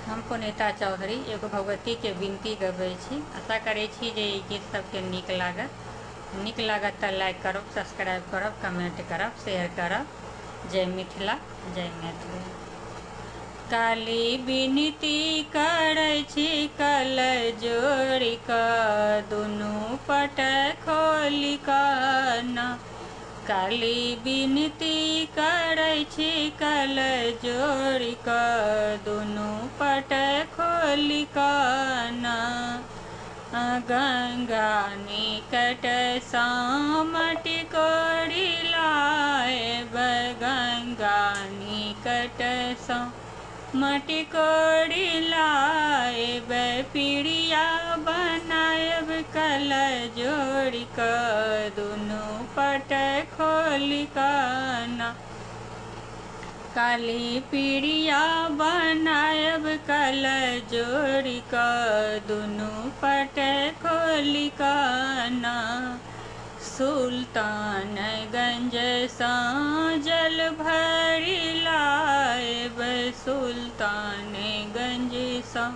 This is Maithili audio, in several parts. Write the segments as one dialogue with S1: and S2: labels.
S1: हम पुनीता चौधरी एगो भगवती के विनती गबै छी। आशा करै छी जे ई गीत सबके नीक लागत तऽ लाइक करब, सब्सक्राइब करब, कमेंट करब, शेयर करब। जय मिथिला, जय मैथिली। काली विनती करै छी कल जोड़ि कऽ, दुनू पट खोलि कऽ ना। काली विनती करै छी कल जोड़ि कऽ, दुनू पट खोलि कऽ ना। गंगा निकट सँ माटि कोरि लाएब, गंगा निकट सँ माटि कोरि लाएब। पीढ़िया बनाएब कल जोड़ि कऽ, दुनू पट खोलि कऽ ना। काली पीढ़िया बनाएब कल जोड़ि कऽ, दुनू पट खोलि कऽ ना। सुल्तानगंज सँ जल भरि लाएब, सुल्तानगंज सँ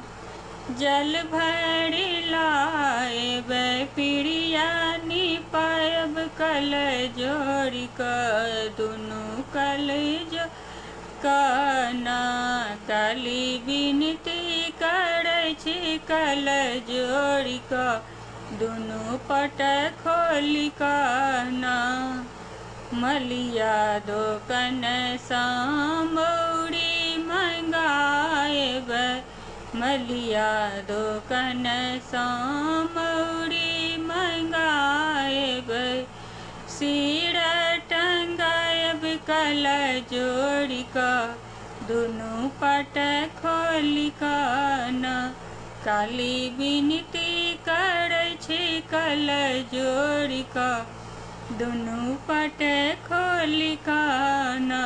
S1: जल भरि लाएब। पीढ़िया निपाएब कल जोड़ि कऽ, दुनू कल जोड़ि कऽ ना। काली विनती करै छी कल जोड़ि कऽ, दुनू पट खोलि कऽ ना। मलिया दोकान सँ मौरी मंगाएब, मलिया दोकान सँ मौरी मंगाएब। सिर टंगाएब कल जोड़ि कऽ, दुनू पट खोलि कऽ ना। काली विनती करै छी कल जोड़ि कऽ, दुनू पट खोलि कऽ ना।